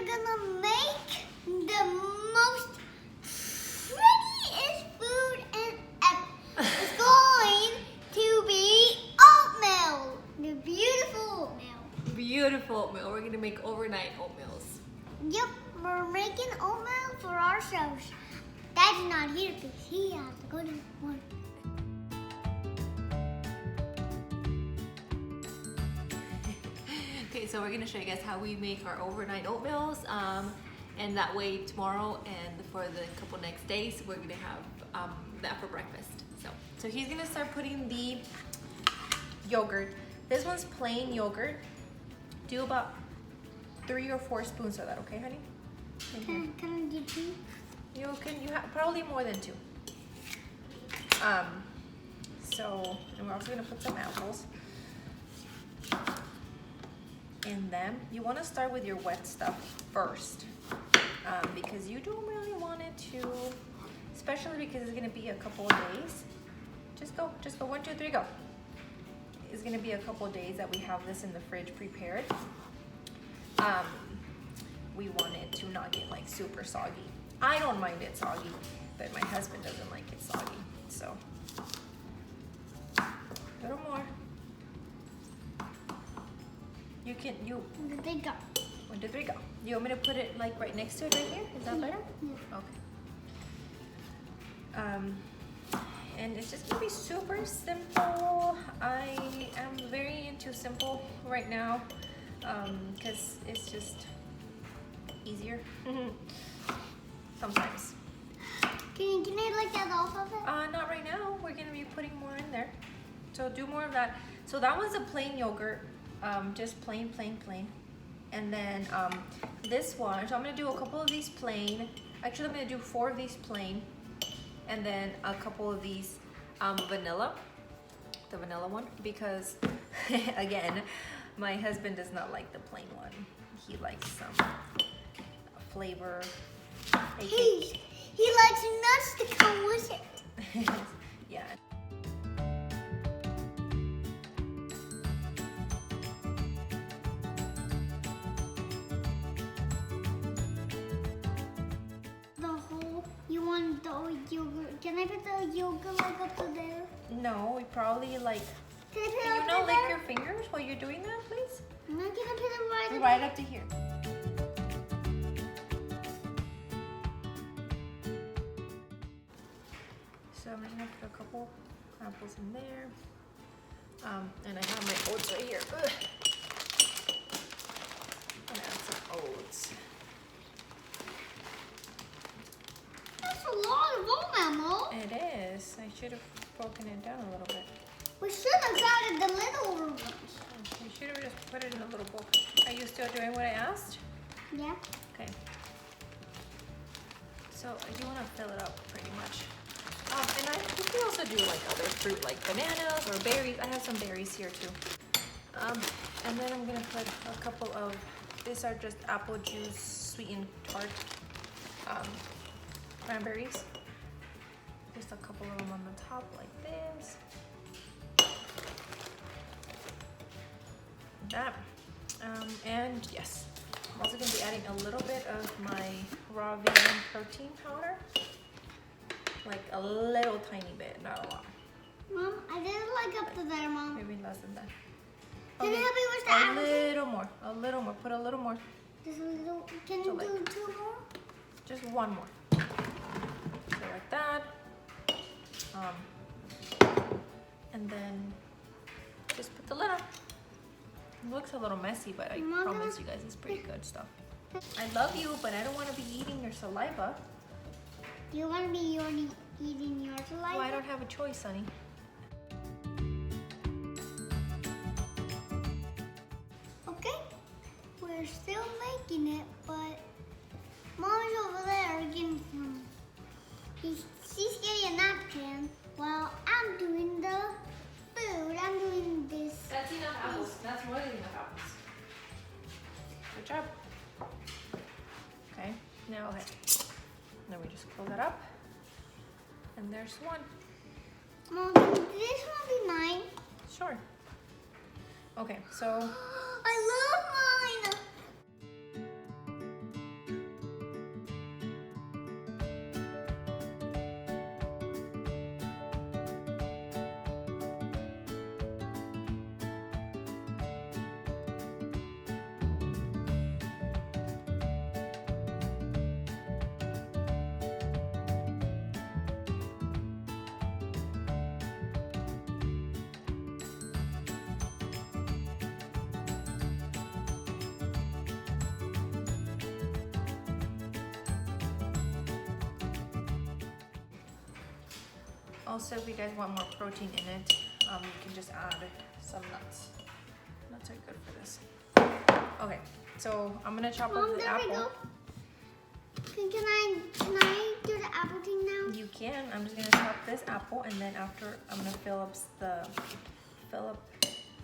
we're gonna make the most prettiest food in ever. It's going to be oatmeal. The beautiful oatmeal. Beautiful oatmeal. We're gonna make overnight oatmeals. Yep, we're making oatmeal for ourselves. Dad's not here because he has to go to work. Okay, so we're gonna show you guys how we make our overnight oatmeals, and that way tomorrow and for the couple next days we're gonna have that for breakfast. So he's gonna start putting the yogurt. This one's plain yogurt. Do about 3 or 4 spoons of that, okay, honey? Can I do 2? You have probably more than 2. And we're also gonna put some apples in them. You want to start with your wet stuff first, because you don't really want it to, especially because it's gonna be a couple of days. Just go 1, 2, 3, go. It's gonna be a couple of days that we have this in the fridge prepared. We want it to not get like super soggy. I don't mind it soggy, but my husband doesn't like it soggy. So, a little more. You can, 1, 2, 3, go. 1, 2, 3, go. You want me to put it like right next to it right here? Is that better? Yeah. Okay. And it's just gonna be super simple. I am very into simple right now, because it's just easier. Sometimes. Can I like that off of it? Not right now. We're gonna be putting more in there. So do more of that. So that was a plain yogurt, just plain. And then this one, so I'm gonna do a couple of these plain. Actually, I'm gonna do 4 of these plain, and then a couple of these vanilla, the vanilla one, because again, my husband does not like the plain one. He likes some flavor. He likes nuts to come with it. Yeah. You want the yogurt? Can I put the yogurt like up to there? No, we probably like. Can I put Can it you up not to lick there? your fingers while you're doing that, please? I'm not gonna put it Right up to here. So I'm just gonna put a couple apples in there. And I have my oats right here. Ugh. I'm gonna add some oats. That's a lot of oatmeal. It is. I should have broken it down a little bit. We should have added the little ones. You should have just put it in a little bowl. Are you still doing what I asked? Yeah. Okay. So I do want to fill it up pretty much. And you can also do like other fruit like bananas or berries. I have some berries here too. And then I'm gonna put a couple of, these are just apple juice sweetened tart cranberries. Just a couple of them on the top like this. That. And yes, I'm also going to be adding a little bit of my raw vegan protein powder. Like a little tiny bit, not a lot. Mom, I didn't like up to there, Mom. Maybe less than that. Can you help me with the a apples? little more, put a little more. Just a little. Can So you like- do 2 more? Just 1 more. So like that. And then just put the lid on. It looks a little messy, but I Mom, promise you guys it's pretty good stuff. I love you, but I don't want to be eating your saliva. You want to be eating your saliva? Well, I don't have a choice, honey. Okay, we're still making it, but Mommy's over there getting some. She's getting a napkin while I'm doing the food. I'm doing this. That's enough apples. That's more than enough apples. Good job. Okay, now ahead. Then we just close that up. And there's one. Mom, can this one be mine? Sure. Okay, so I love mine. Also, if you guys want more protein in it, you can just add some nuts. Nuts are good for this. Okay, so I'm gonna chop up the there apple. we go. Can I do the apple thing now? You can. I'm just gonna chop this apple, and then after I'm gonna fill up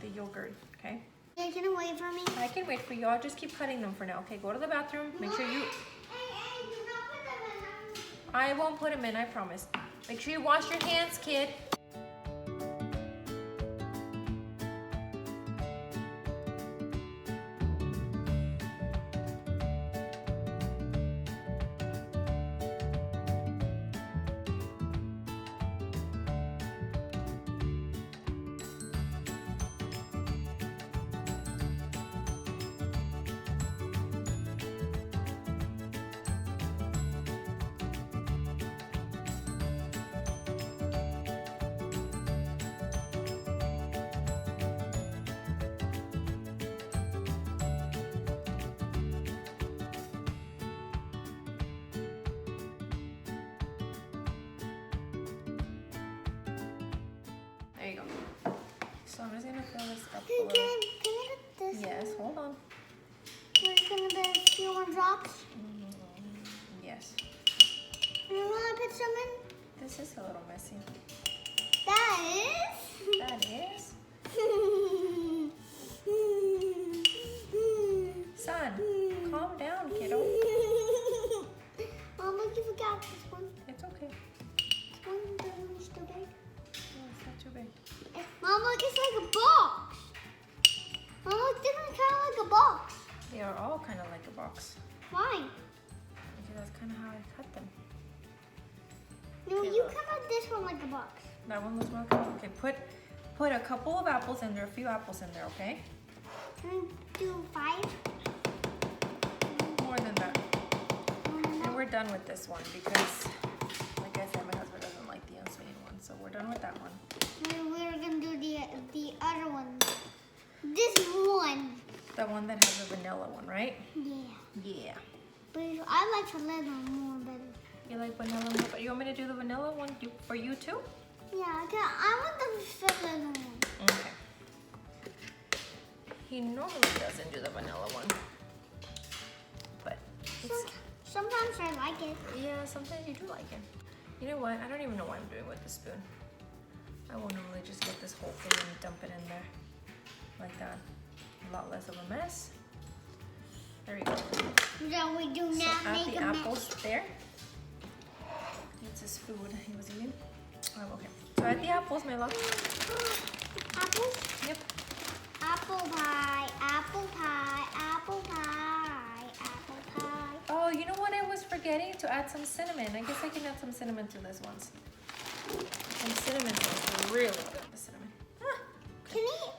the yogurt. Okay. Yeah, can you wait for me? I can wait for you. I'll just keep cutting them for now. Okay, go to the bathroom. Make sure you. Hey, do not put them in. I won't put them in. I promise. Make sure you wash your hands, kid. There you go. So I'm just gonna fill this up a little. Can I put this? Yes, hold on. There's gonna be a few more drops. Yes. And then when I put some in, This is a little messy. that is. That is. Son, calm down, kiddo. Mom, look, you forgot this one. It's okay. This one is too big. No, it's not too big. Mom, look, it's like a box. Mom, look, this one's kind of like a box. They are all kind of like a box. Why? Because that's kind of how I cut them. No, Okay, you look. cut out this one like a box. That one looks more good. Okay, put a couple of apples in there, a few apples in there, okay? Can I do 5? More than that. And we're done with this one because, like I said, my husband doesn't like the unsweetened one, so we're done with that one. We're gonna do the other one. This one. The one that has a vanilla one, right? Yeah. Yeah. But I like vanilla more better. You like vanilla more, but you want me to do the vanilla one for you too? Yeah, I want the vanilla one. Okay. He normally doesn't do the vanilla one, but it's, Sometimes I like it. yeah, sometimes you do like it. You know what? I don't even know what I'm doing with the spoon. I will normally just get this whole thing and dump it in there like that. A lot less of a mess. There you go. So we do So not add make the a apples mess. there. It's his food he was eating. Oh, okay. So add the apples, my love. Apples? Yep. Apple pie, apple pie, apple pie, apple pie. Oh, you know what I was forgetting? To add some cinnamon. I guess I can add some cinnamon to this one. Some cinnamon is really good. The cinnamon. Ah. Can we eat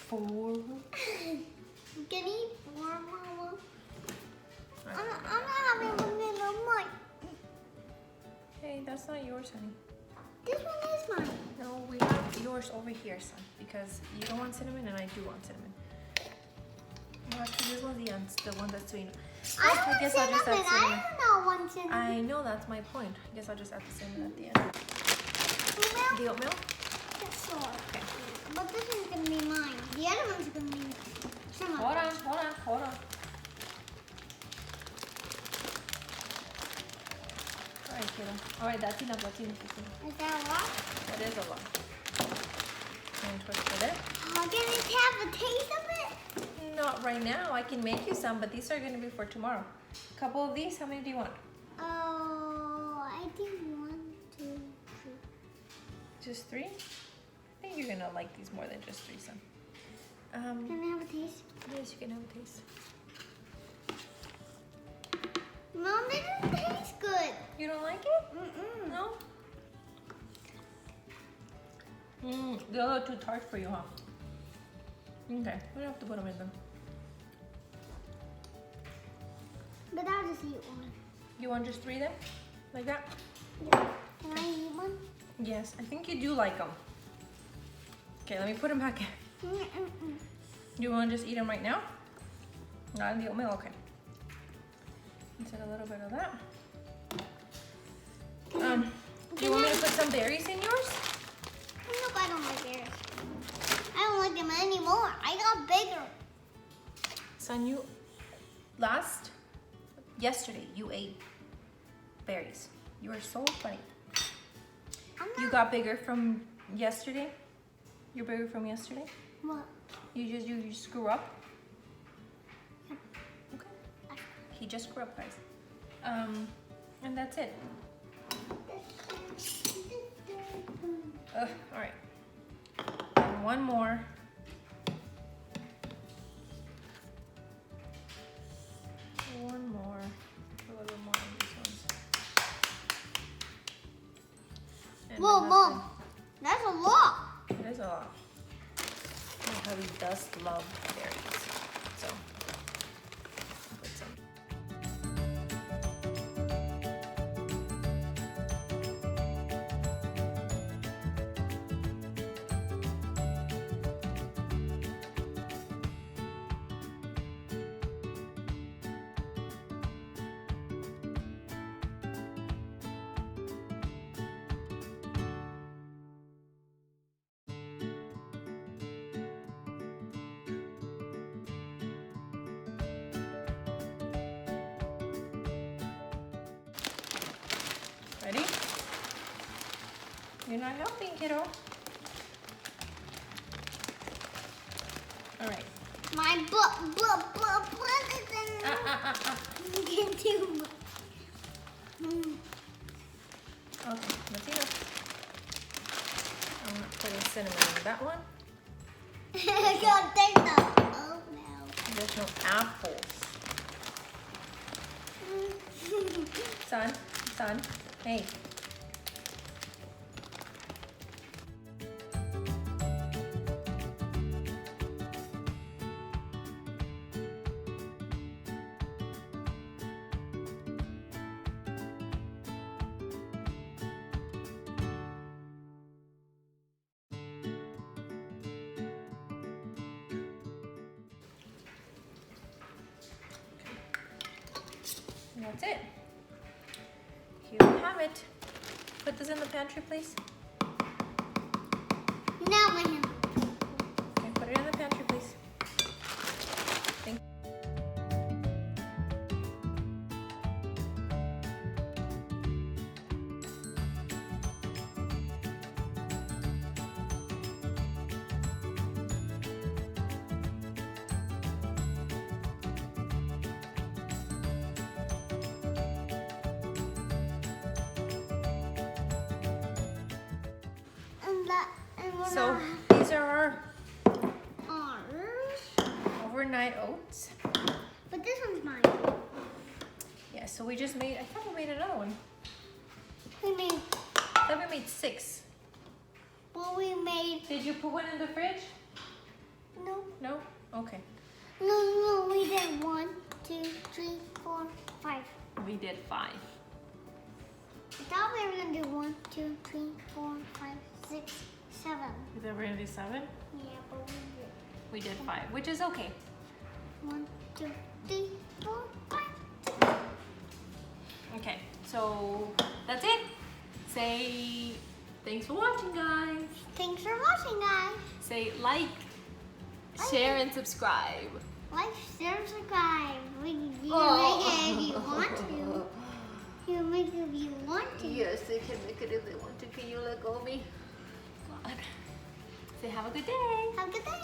4? 4. Can we eat 4, Mama? I I'm don't know. not having vanilla mine. Hey, that's not yours, honey. This one is mine. No, we have yours over here, son. Because you don't want cinnamon and I do want cinnamon. No, actually, this one's the one that's sweet. I don't want guess I'll just add cinnamon. cinnamon. I do not want cinnamon. I know, that's my point. I guess I'll just add the cinnamon at the end. Oatmeal? The oatmeal? Yes, sure. Okay. But this one's going to be mine. The other one's going to be some of Hold on, it. hold on, hold on. Alright, kiddo. Alright, that's enough, that's enough, that's enough. Is that a lot? That is a lot. And twist it in. Oh, can we have a taste of it? Not right now. I can make you some, but these are going to be for tomorrow. A couple of these. How many do you want? Oh, I think 1, 2, 3. Just 3? I think you're going to like these more than just 3, son. Can I have a taste? Yes, you can have a taste. Mom, it doesn't taste good. You don't like it? Mm-mm. No? They're a little too tart for you, huh? Okay, we don't have to put them in them. But I'll just eat one. You want just 3 then? Like that? Yeah. Can I eat one? Yes, I think you do like them. Okay, let me put them back in. Mm-mm. You want to just eat them right now? Not in the oatmeal? Okay. Let's add a little bit of that. Do you want me to put some berries in yours? Nope, I don't like berries. I don't like them anymore. I got bigger. Son, yesterday you ate berries. You are so funny. You got bigger from yesterday? You're bigger from yesterday? What? You just grew up? Okay. He just grew up, guys. And that's it. All right. And one more. One more. A little more on these ones. And Whoa, my Mom. husband- That's a lot. It is a lot. My hubby does love berries. So, put some. Ready? You're not helping, kiddo. All right. My butt is in You can't do much. Okay, let's eat it. I'm not putting cinnamon in that one. I got take the oh no. There's no apples. Son, hey. And that's it. Here we have it. Put this in the pantry, please. Now my hand. Okay, put it in the pantry, please. Thank So these are our ours. overnight oats. But this one's mine. Yeah, so we just made, I thought we made another one. We made, I thought we made 6. well, we made, Did you put one in the fridge? no, No? Okay. no, we did 1, 2, 3, 4, 5. We did 5. I thought we were gonna do 1, 2, 3, 4, 5, 6, 7. You thought we were gonna do 7? Yeah, but we did We did 5, which is okay. 1, 2, 3, 4, 5. Okay, so that's it. Say thanks for watching, guys. Thanks for watching, guys. Say like, share, and subscribe. Like, share, and subscribe. You Oh. make it if you want to. You make it if you want to. Yes, they can make it if they want to. Can you let go of me? God. Say have a good day. Have a good day.